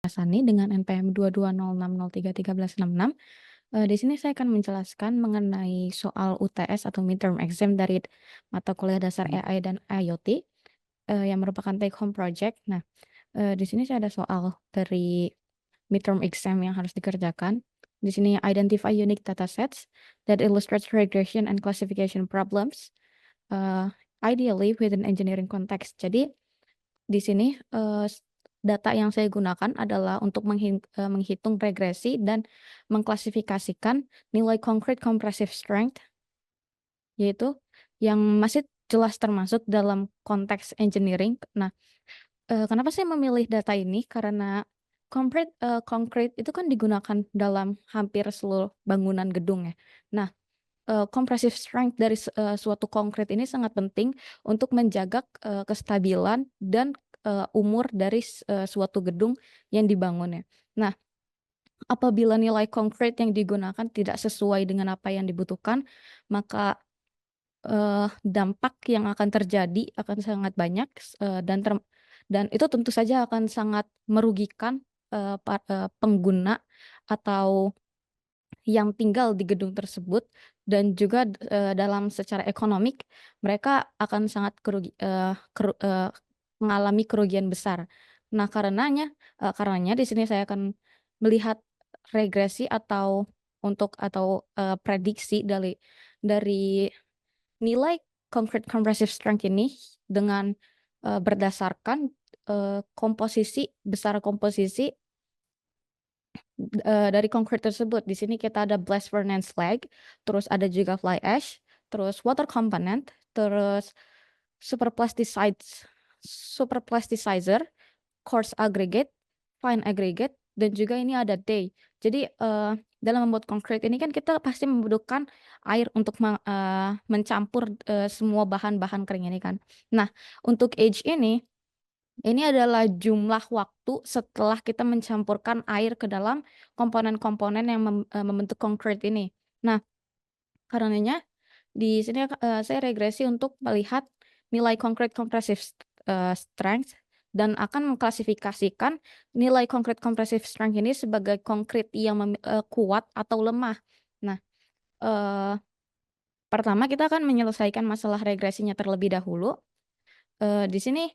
Sani dengan NPM 2206031366. Di sini saya akan menjelaskan mengenai soal UTS atau midterm exam dari mata kuliah dasar AI dan IoT yang merupakan take home project. Nah, di sini saya ada soal dari midterm exam yang harus dikerjakan. Di sini identify unique datasets that illustrates regression and classification problems, ideally within engineering context. Jadi di sini data yang saya gunakan adalah untuk menghitung regresi dan mengklasifikasikan nilai concrete compressive strength, yaitu yang masih jelas termasuk dalam konteks engineering. Nah, kenapa saya memilih data ini? Karena concrete itu kan digunakan dalam hampir seluruh bangunan gedung ya. Nah, compressive strength dari suatu konkrit ini sangat penting untuk menjaga kestabilan dan umur dari suatu gedung yang dibangun ya. Nah, apabila nilai konkrit yang digunakan tidak sesuai dengan apa yang dibutuhkan, maka dampak yang akan terjadi akan sangat banyak dan itu tentu saja akan sangat merugikan pengguna atau yang tinggal di gedung tersebut, dan juga dalam secara ekonomik mereka akan sangat mengalami kerugian besar. Nah, karenanya di sini saya akan melihat regresi atau prediksi dari nilai concrete compressive strength ini dengan berdasarkan besar komposisi dari concrete tersebut. Di sini kita ada blast furnace slag, terus ada juga fly ash, terus water component, terus superplasticizer, coarse aggregate, fine aggregate, dan juga ini ada day. Jadi dalam membuat concrete ini kan kita pasti membutuhkan air untuk mencampur semua bahan-bahan kering ini kan. Nah, untuk age ini adalah jumlah waktu setelah kita mencampurkan air ke dalam komponen-komponen yang membentuk concrete ini. Nah, karenanya di sini saya regresi untuk melihat nilai concrete compressive strength dan akan mengklasifikasikan nilai concrete compressive strength ini sebagai konkrit yang kuat atau lemah. Nah, pertama kita akan menyelesaikan masalah regresinya terlebih dahulu. Di sini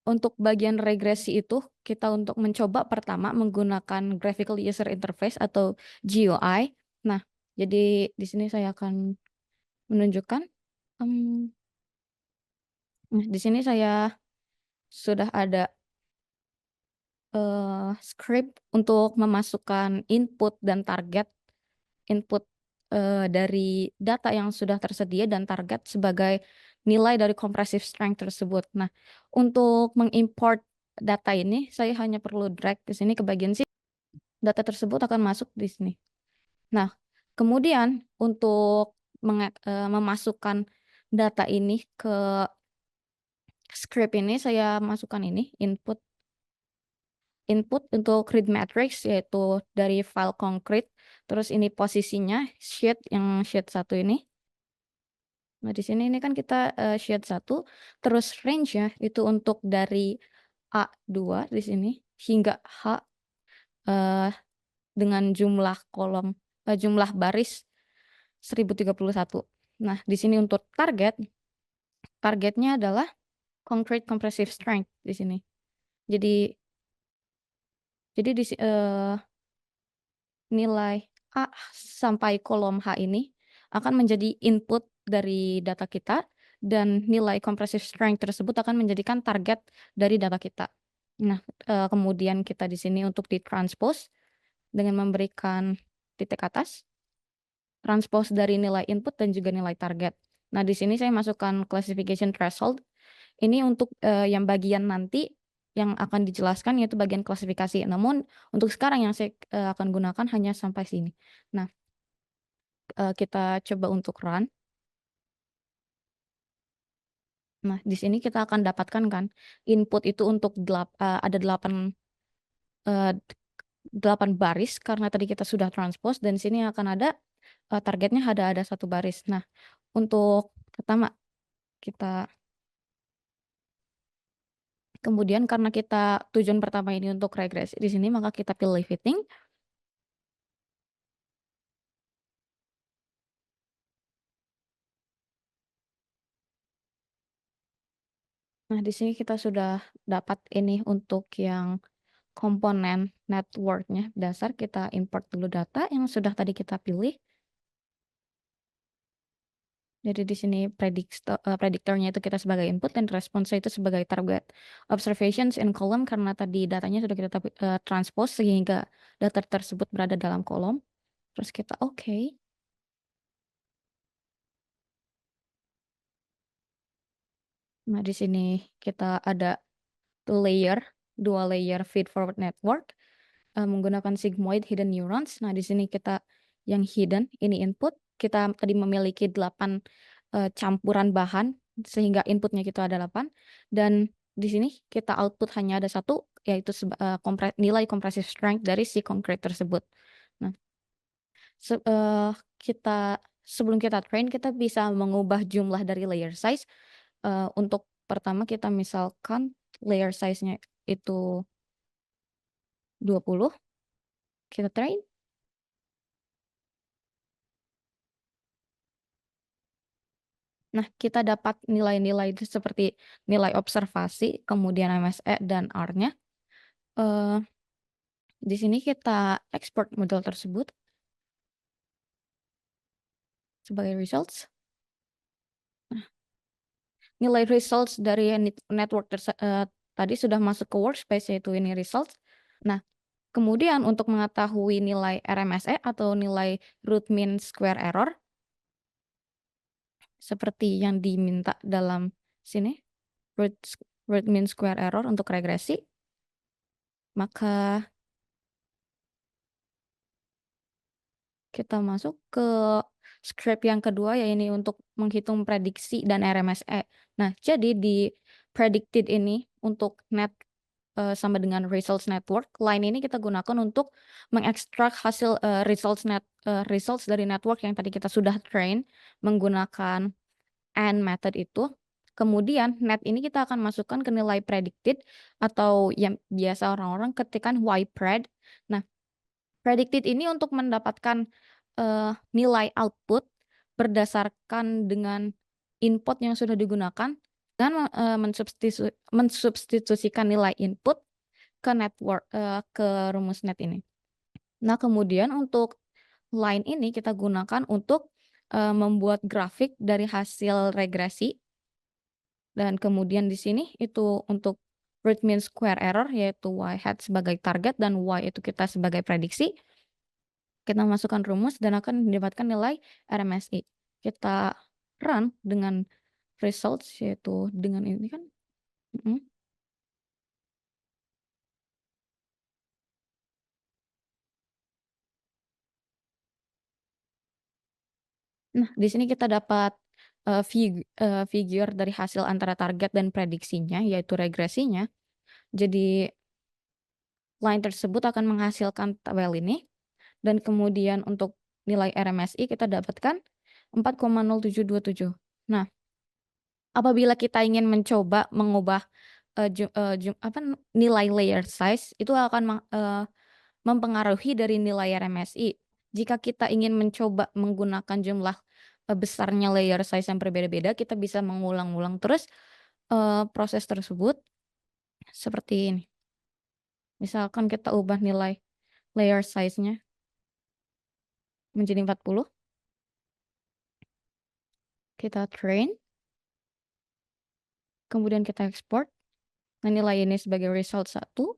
untuk bagian regresi itu, kita untuk mencoba pertama menggunakan Graphical User Interface atau GUI. Nah, jadi di sini saya akan menunjukkan. Nah, di sini saya sudah ada script untuk memasukkan input dan target input dari data yang sudah tersedia dan target sebagai nilai dari compressive strength tersebut. Nah, untuk mengimport data ini, saya hanya perlu drag ke sini ke bagian sini. Data tersebut akan masuk di sini. Nah, kemudian untuk memasukkan data ini ke script ini, saya masukkan ini input untuk read matrix, yaitu dari file concrete. Terus ini posisinya yang sheet 1 ini. Nah, di sini ini kan kita sheet 1, terus range-nya itu untuk dari A2 di sini hingga H dengan jumlah baris 1031. Nah, di sini untuk targetnya adalah concrete compressive strength di sini. Jadi nilai A sampai kolom H ini akan menjadi input dari data kita, dan nilai compressive strength tersebut akan menjadikan target dari data kita. Nah, kemudian kita di sini untuk ditranspose dengan memberikan titik atas, transpose dari nilai input dan juga nilai target. Nah, di sini saya masukkan classification threshold. Ini untuk yang bagian nanti yang akan dijelaskan, yaitu bagian klasifikasi. Namun untuk sekarang yang saya akan gunakan hanya sampai sini. Nah, kita coba untuk run. Nah, di sini kita akan dapatkan kan input itu untuk ada 8 baris karena tadi kita sudah transpose, dan sini akan ada targetnya ada 1 baris. Nah, untuk pertama kita Kemudian karena kita tujuan pertama ini untuk regresi di sini, maka kita pilih fitting. Nah, di sini kita sudah dapat ini untuk yang komponen network-nya dasar, kita import dulu data yang sudah tadi kita pilih. Jadi di sini prediktornya itu kita sebagai input dan response itu sebagai target observations in column, karena tadi datanya sudah kita transpose sehingga data tersebut berada dalam kolom. Terus kita oke. Nah, di sini kita ada dua layer feed forward network menggunakan sigmoid hidden neurons. Nah, di sini kita yang hidden ini input. Kita tadi memiliki 8 campuran bahan sehingga inputnya kita ada 8, dan di sini kita output hanya ada satu, yaitu nilai compressive strength dari si concrete tersebut. Nah, kita sebelum kita train, kita bisa mengubah jumlah dari layer size. Untuk pertama kita misalkan layer size-nya itu 20, kita train. Nah, kita dapat nilai-nilai itu seperti nilai observasi, kemudian MSE dan R-nya. Eh, di sini kita export model tersebut sebagai results. Nah, nilai results dari network tadi sudah masuk ke workspace, yaitu ini results. Nah, kemudian untuk mengetahui nilai RMSE atau nilai root mean square error, seperti yang diminta dalam sini, root mean square error untuk regresi, maka kita masuk ke script yang kedua, ya ini untuk menghitung prediksi dan RMSE. Nah, jadi di predicted ini untuk net sama dengan results network, line ini kita gunakan untuk mengekstrak hasil results dari network yang tadi kita sudah train menggunakan AND method itu. Kemudian net ini kita akan masukkan ke nilai predicted atau yang biasa orang-orang ketikkan ypred. Nah, predicted ini untuk mendapatkan nilai output berdasarkan dengan input yang sudah digunakan, dan mensubstitusikan nilai input ke network ke rumus net ini. Nah, kemudian untuk line ini kita gunakan untuk membuat grafik dari hasil regresi, dan kemudian di sini itu untuk root mean square error, yaitu y hat sebagai target dan y itu kita sebagai prediksi. Kita masukkan rumus dan akan mendapatkan nilai RMSI. Kita run dengan results, yaitu dengan ini kan. Nah, di sini kita dapat figure dari hasil antara target dan prediksinya, yaitu regresinya. Jadi line tersebut akan menghasilkan tabel ini, dan kemudian untuk nilai RMSI kita dapatkan 4,0727. Nah, apabila kita ingin mencoba mengubah nilai layer size, itu akan mempengaruhi dari nilai RMSI. Jika kita ingin mencoba menggunakan jumlah besarnya layer size yang berbeda-beda, kita bisa mengulang-ulang terus proses tersebut seperti ini. Misalkan kita ubah nilai layer size-nya menjadi 40. Kita train. Kemudian kita export. Nah, nilai ini sebagai result 1.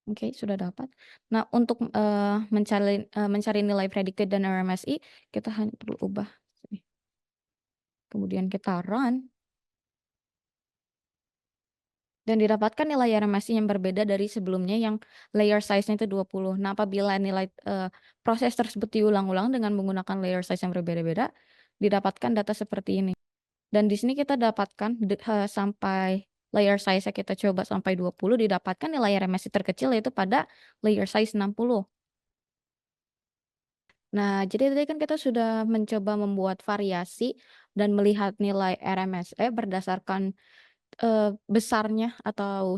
Oke, sudah dapat. Nah, untuk mencari nilai predicted dan RMSI, kita hanya perlu ubah sini. Kemudian kita run. Dan didapatkan nilai RMSI yang berbeda dari sebelumnya yang layer size-nya itu 20. Nah, apabila nilai proses tersebut diulang-ulang dengan menggunakan layer size yang berbeda-beda, didapatkan data seperti ini. Dan di sini kita dapatkan sampai layer size kita coba sampai 20, didapatkan nilai RMSI terkecil yaitu pada layer size 60. Nah, jadi tadi kan kita sudah mencoba membuat variasi dan melihat nilai RMSE berdasarkan besarnya atau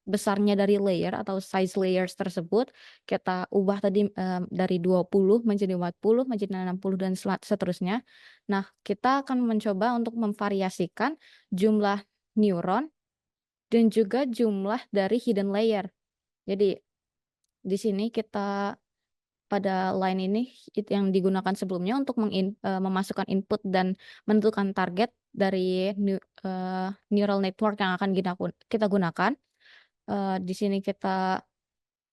besarnya dari layer atau size layers tersebut kita ubah tadi, dari 20 menjadi 40 menjadi 60 dan seterusnya. Nah, kita akan mencoba untuk memvariasikan jumlah neuron dan juga jumlah dari hidden layer. Jadi, di sini kita pada line ini yang digunakan sebelumnya untuk memasukkan input dan menentukan target dari neural network yang akan kita gunakan. Di sini kita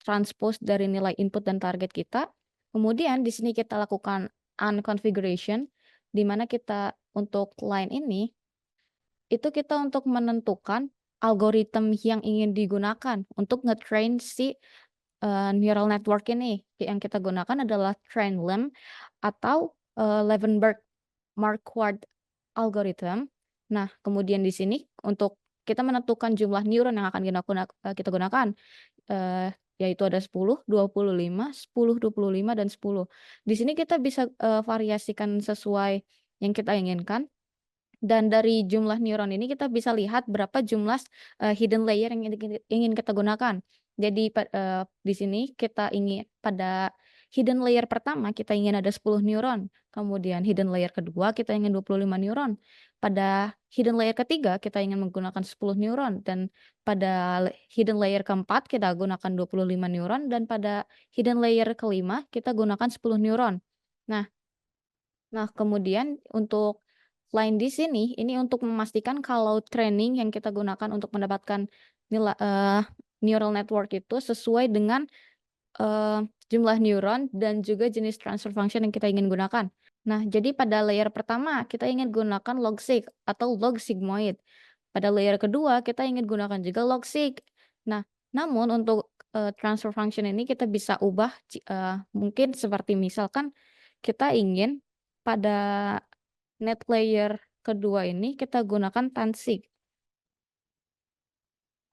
transpose dari nilai input dan target kita. Kemudian di sini kita lakukan unconfiguration, di mana kita untuk line ini, itu kita untuk menentukan algoritma yang ingin digunakan untuk nge-train si neural network ini. Yang kita gunakan adalah trainLAM atau Leavenberg-Marquardt algorithm. Nah, kemudian di sini untuk kita menentukan jumlah neuron yang akan kita gunakan, yaitu ada 10, 25, 10, 25, dan 10. Di sini kita bisa variasikan sesuai yang kita inginkan. Dan dari jumlah neuron ini kita bisa lihat berapa jumlah hidden layer yang ingin kita gunakan. Jadi di sini kita ingin pada hidden layer pertama kita ingin ada 10 neuron, kemudian hidden layer kedua kita ingin 25 neuron. Pada hidden layer ketiga kita ingin menggunakan 10 neuron, dan pada hidden layer keempat kita gunakan 25 neuron, dan pada hidden layer kelima kita gunakan 10 neuron. Nah, kemudian untuk line di sini, ini untuk memastikan kalau training yang kita gunakan untuk mendapatkan neural network itu sesuai dengan jumlah neuron dan juga jenis transfer function yang kita ingin gunakan. Nah, jadi pada layer pertama kita ingin gunakan logsig atau log sigmoid. Pada layer kedua kita ingin gunakan juga logsig. Nah, namun untuk transfer function ini kita bisa ubah mungkin seperti misalkan kita ingin pada net layer kedua ini kita gunakan tansig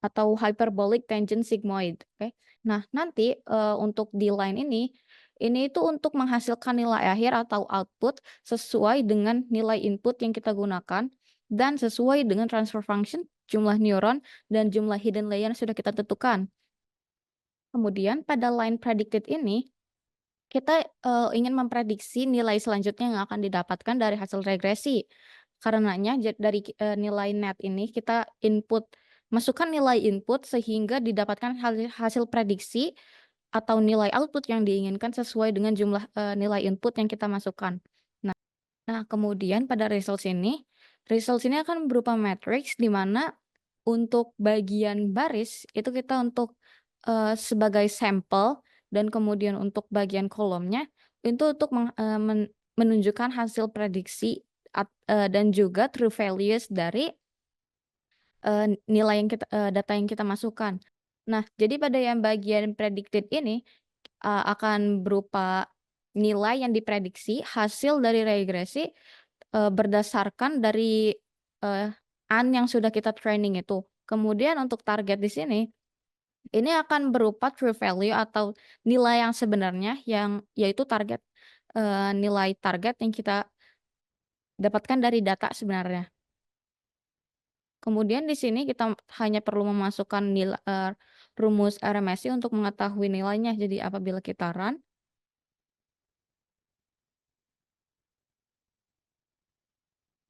atau hyperbolic tangent sigmoid, oke. Nah, nanti untuk di line ini itu untuk menghasilkan nilai akhir atau output sesuai dengan nilai input yang kita gunakan dan sesuai dengan transfer function, jumlah neuron, dan jumlah hidden layer yang sudah kita tentukan. Kemudian pada line predicted ini kita ingin memprediksi nilai selanjutnya yang akan didapatkan dari hasil regresi. Karenanya dari nilai net ini kita masukkan nilai input sehingga didapatkan hasil prediksi atau nilai output yang diinginkan sesuai dengan jumlah nilai input yang kita masukkan. Nah, kemudian pada results ini akan berupa matriks di mana untuk bagian baris itu kita untuk sebagai sampel, dan kemudian untuk bagian kolomnya itu untuk menunjukkan hasil prediksi dan juga true values dari nilai yang data yang kita masukkan. Nah, jadi pada yang bagian predicted ini akan berupa nilai yang diprediksi hasil dari regresi berdasarkan dari yang sudah kita training itu. Kemudian untuk target di sini, ini akan berupa true value atau nilai yang sebenarnya yaitu nilai target yang kita dapatkan dari data sebenarnya. Kemudian di sini kita hanya perlu memasukkan rumus RMSI untuk mengetahui nilainya. Jadi apabila kita run,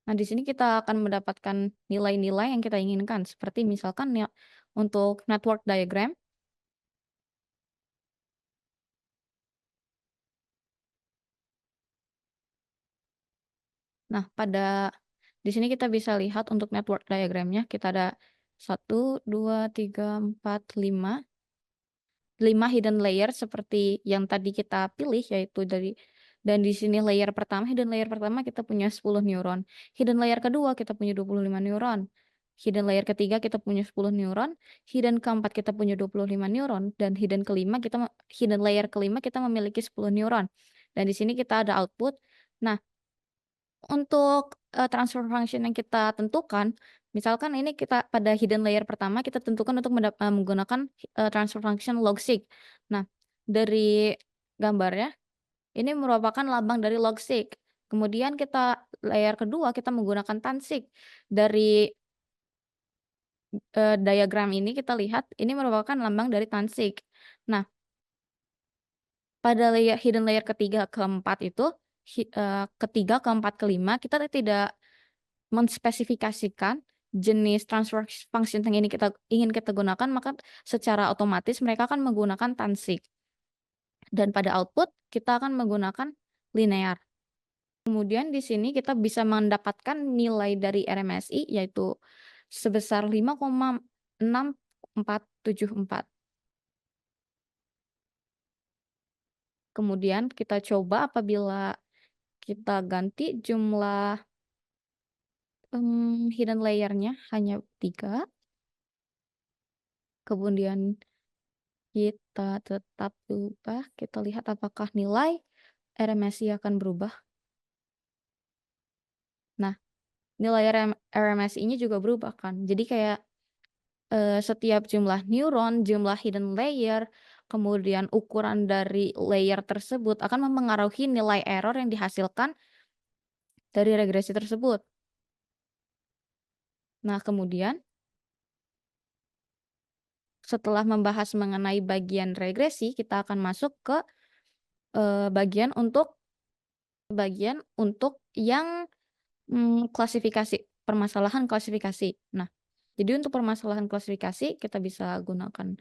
nah di sini kita akan mendapatkan nilai-nilai yang kita inginkan. Seperti misalkan untuk network diagram, nah di sini kita bisa lihat untuk network diagramnya kita ada 1, 2, 3, 4, 5 hidden layer seperti yang tadi kita pilih, yaitu dan di sini hidden layer pertama kita punya 10 neuron. Hidden layer kedua kita punya 25 neuron. Hidden layer ketiga kita punya 10 neuron. Hidden keempat kita punya 25 neuron. Dan hidden layer kelima kita memiliki 10 neuron. Dan di sini kita ada output. Nah, untuk transfer function yang kita tentukan, misalkan ini kita pada hidden layer pertama kita tentukan untuk menggunakan transfer function logsig. Nah, dari gambarnya ini merupakan lambang dari logsig. Kemudian layer kedua kita menggunakan tansig. Dari diagram ini kita lihat ini merupakan lambang dari Tansig. Nah, pada hidden layer ketiga, keempat itu, ketiga, keempat, kelima kita tidak menspesifikasikan jenis transfer function yang ingin kita gunakan, maka secara otomatis mereka akan menggunakan Tansig. Dan pada output kita akan menggunakan linear. Kemudian di sini kita bisa mendapatkan nilai dari RMSI yaitu sebesar 5,6474. Kemudian kita coba apabila kita ganti jumlah hidden layer-nya hanya 3. Kemudian kita tetap ubah, kita lihat apakah nilai RMSI akan berubah. Nah, nilai RMSI-nya juga berubah kan. Jadi kayak setiap jumlah neuron, jumlah hidden layer, kemudian ukuran dari layer tersebut akan mempengaruhi nilai error yang dihasilkan dari regresi tersebut. Nah, kemudian setelah membahas mengenai bagian regresi, kita akan masuk ke bagian untuk yang klasifikasi, permasalahan klasifikasi. Nah, jadi untuk permasalahan klasifikasi kita bisa gunakan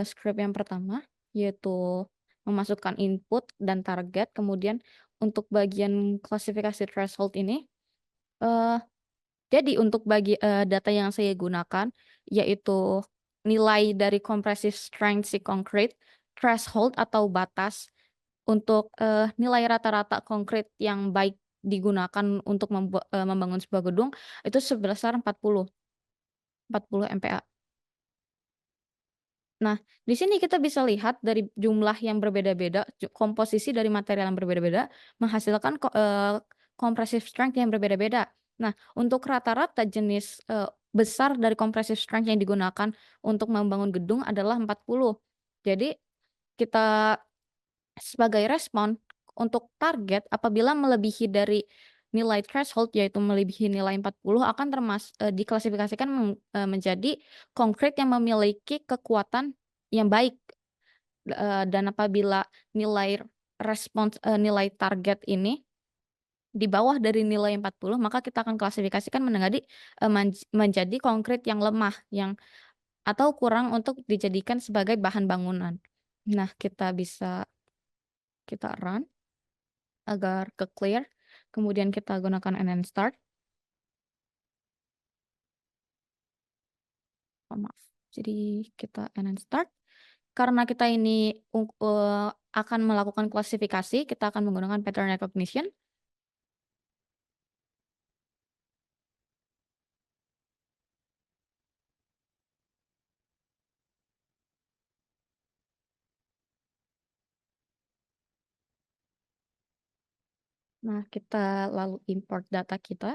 script yang pertama, yaitu memasukkan input dan target. Kemudian untuk bagian klasifikasi threshold ini, jadi untuk data yang saya gunakan, yaitu nilai dari compressive strength si concrete, threshold atau batas untuk nilai rata-rata konkrit yang baik digunakan untuk membangun sebuah gedung, itu sebesar 40 MPa. Nah, di sini kita bisa lihat dari jumlah yang berbeda-beda, komposisi dari material yang berbeda-beda menghasilkan compressive strength yang berbeda-beda. Nah, untuk rata-rata jenis besar dari compressive strength yang digunakan untuk membangun gedung adalah 40. Jadi kita sebagai respon untuk target apabila melebihi dari nilai threshold yaitu melebihi nilai 40 akan diklasifikasikan menjadi konkret yang memiliki kekuatan yang baik. Dan apabila nilai nilai target ini di bawah dari nilai 40, maka kita akan klasifikasikan menjadi konkret yang lemah atau kurang untuk dijadikan sebagai bahan bangunan. Nah, kita run agar ke clear, kemudian kita gunakan and start. Maaf, jadi kita and start. Karena kita ini akan melakukan klasifikasi, kita akan menggunakan pattern recognition. Nah, kita lalu import data kita.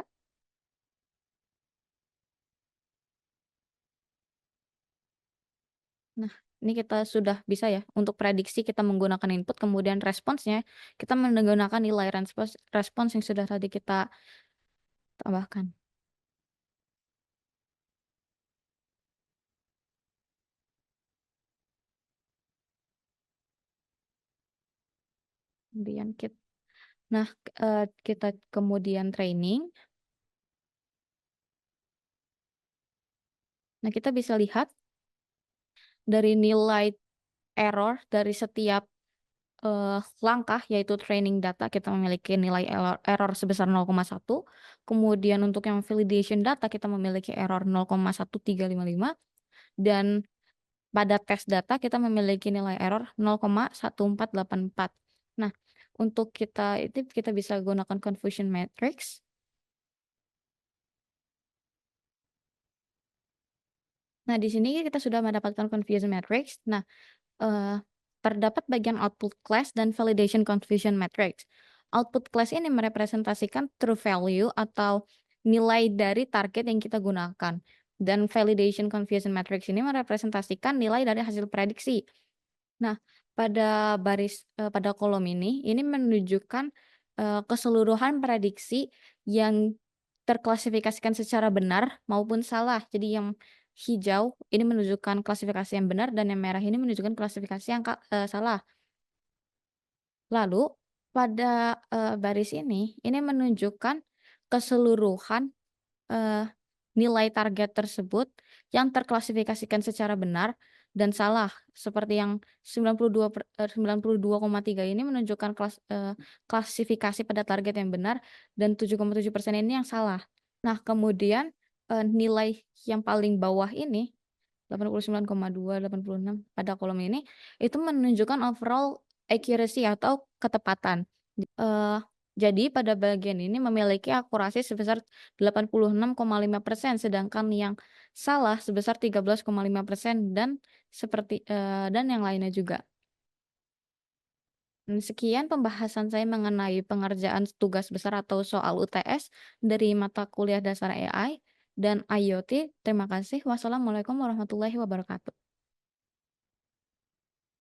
Nah, ini kita sudah bisa ya, untuk prediksi kita menggunakan input, kemudian responsnya kita menggunakan nilai respons yang sudah tadi kita tambahkan. Kemudian kita kemudian training. Nah, kita bisa lihat dari nilai error dari setiap langkah, yaitu training data, kita memiliki nilai error sebesar 0,1. Kemudian untuk yang validation data kita memiliki error 0,1355. Dan pada tes data kita memiliki nilai error 0,1484. Nah, untuk kita bisa gunakan confusion matrix. Nah, di sini kita sudah mendapatkan confusion matrix. Nah, terdapat bagian output class dan validation confusion matrix. Output class ini merepresentasikan true value atau nilai dari target yang kita gunakan. Dan validation confusion matrix ini merepresentasikan nilai dari hasil prediksi. Nah, pada kolom ini menunjukkan keseluruhan prediksi yang terklasifikasikan secara benar maupun salah. Jadi yang hijau ini menunjukkan klasifikasi yang benar dan yang merah ini menunjukkan klasifikasi yang salah. Lalu pada, baris ini menunjukkan keseluruhan, eee, nilai target tersebut yang terklasifikasikan secara benar dan salah. Seperti yang 92,3 ini menunjukkan klasifikasi pada target yang benar dan 7,7% ini yang salah. Nah kemudian, nilai yang paling bawah ini 89,2, 86 pada kolom ini, itu menunjukkan overall accuracy atau ketepatan. Eee, jadi pada bagian ini memiliki akurasi sebesar 86,5%, sedangkan yang salah sebesar 13,5% dan yang lainnya juga. Sekian pembahasan saya mengenai pengerjaan tugas besar atau soal UTS dari mata kuliah dasar AI dan IoT. Terima kasih. Wassalamualaikum warahmatullahi wabarakatuh.